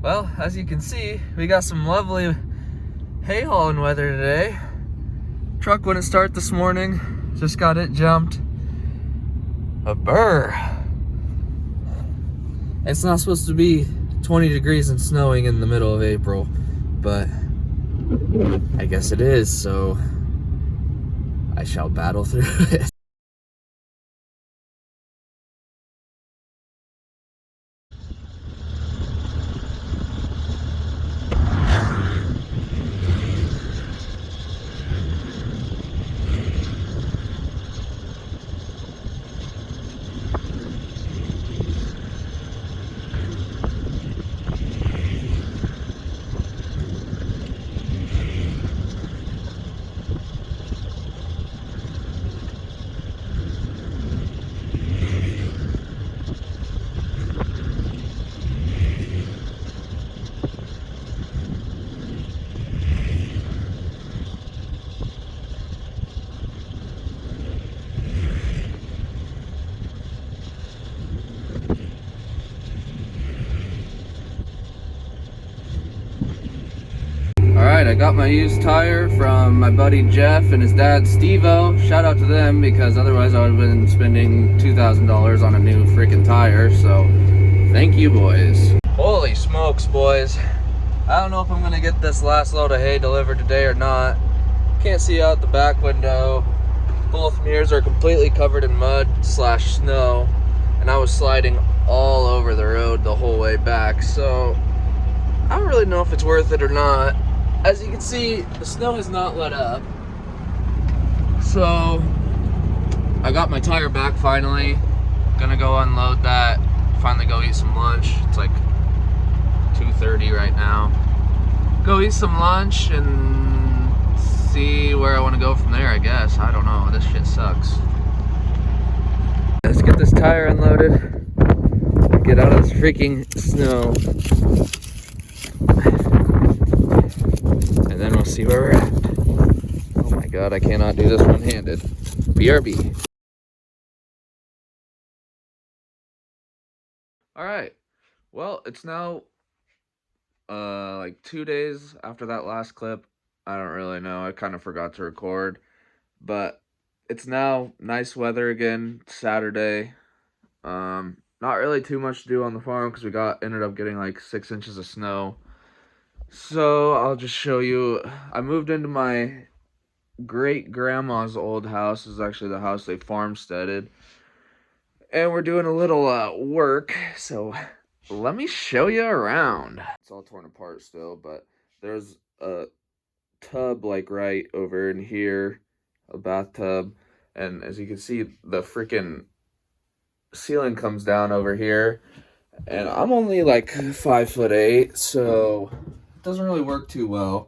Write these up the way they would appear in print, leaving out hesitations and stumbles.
Well, as you can see, we got some lovely hay hauling weather today. Truck wouldn't start this morning, just got it jumped. A burr. It's not supposed to be 20 degrees and snowing in the middle of April, but I guess it is, so I shall battle through it. Alright, I got my used tire from my buddy Jeff and his dad Steve-O. Shout out to them, because otherwise I would have been spending $2,000 on a new freaking tire, so thank you, boys. Holy smokes, boys. I don't know if I'm gonna get this last load of hay delivered today or not. Can't see out the back window. Both mirrors are completely covered in mud / snow, and I was sliding all over the road the whole way back, so I don't really know if it's worth it or not. As you can see, the snow has not let up. So I got my tire back finally. Gonna go unload that, finally go eat some lunch. It's like 2:30 right now. Go eat some lunch and see where I want to go from there, I guess. I don't know, this shit sucks. Let's get this tire unloaded. Get out of this freaking snow. And then we'll see where we're at. Oh my god, I cannot do this one-handed. BRB. Alright, well, it's now like 2 days after that last clip. I don't really know, I kind of forgot to record. But it's now nice weather again, Saturday. Not really too much to do on the farm because we ended up getting like 6 inches of snow. So I'll just show you. I moved into my great-grandma's old house. This is actually the house they farmsteaded. And we're doing a little work, so let me show you around. It's all torn apart still, but there's a tub like right over in here, a bathtub. And as you can see, the freaking ceiling comes down over here. And I'm only like 5'8", so doesn't really work too well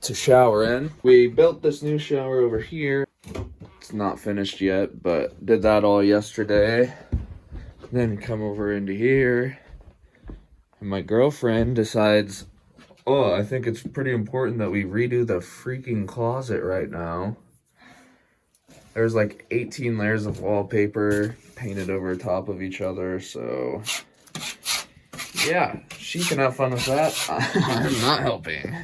to shower in. We built this new shower over here. It's not finished yet, but did that all yesterday. Then come over into here, and my girlfriend decides, oh, I think it's pretty important that we redo the freaking closet right now. There's like 18 layers of wallpaper painted over top of each other, so yeah, she can have fun with that. I'm not helping.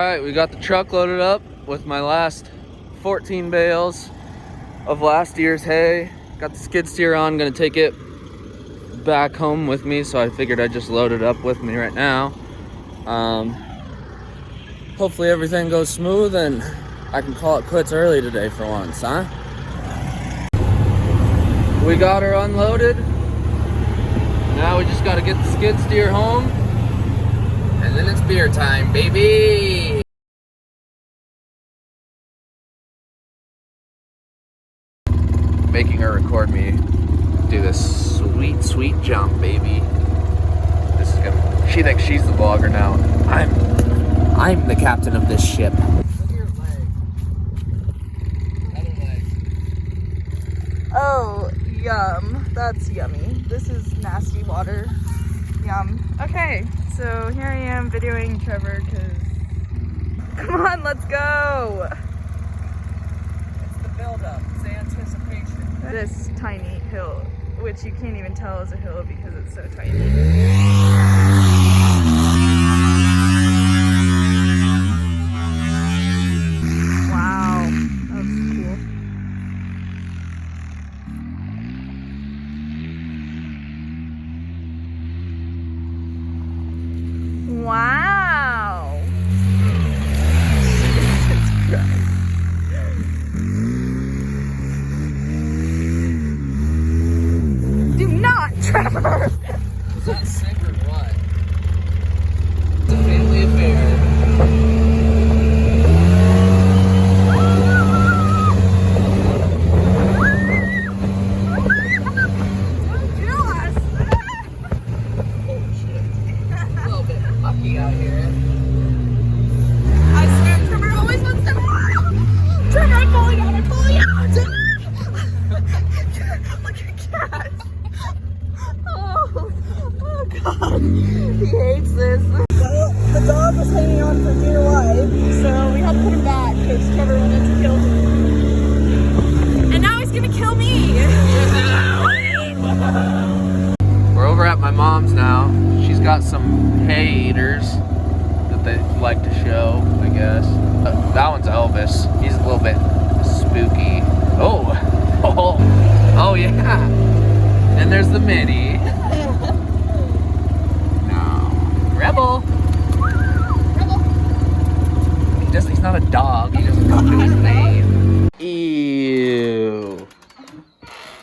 Alright, we got the truck loaded up with my last 14 bales of last year's hay. Got the skid steer on, gonna take it back home with me, so I figured I'd just load it up with me right now. Hopefully everything goes smooth and I can call it quits early today for once, huh? We got her unloaded. Now we just gotta get the skid steer home. And then it's beer time, baby! Making her record me do this sweet, sweet jump, baby. This is gonna... She thinks she's the vlogger now. I'm the captain of this ship. Look at your leg. Other leg. Oh, yum. That's yummy. This is nasty water. Yum. Okay, so here I am videoing Trevor because... Come on, let's go! It's the build-up. It's the anticipation. this tiny hill, which you can't even tell is a hill because it's so tiny. Wow, that was cool. Wow. Jesus Christ. Do not, Trevor! Is that sick or what? It's a family affair. Don't kill us! Holy shit. A little bit mucky out here. I swear, Trevor always wants to. Trevor, I'm pulling out! I'm pulling out! Look at Cat! Oh God! He hates this. The dog was hanging on for dear life, so we had to put him back because Trevor wanted to kill him. And now he's gonna kill me! We're over at my mom's now. She's got some hay eaters that they like to show, I guess. That one's Elvis. He's a little bit spooky. Oh, oh yeah. And there's the mini. No, Rebel. He's not a dog. He doesn't come to his name. Ew.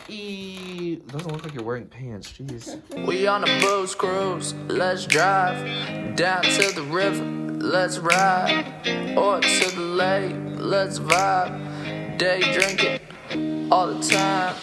Ew. Doesn't look like you're wearing pants. Jeez. We on a boat cruise, let's drive down to the river, let's ride, or to the lake, let's vibe, day drinking all the time.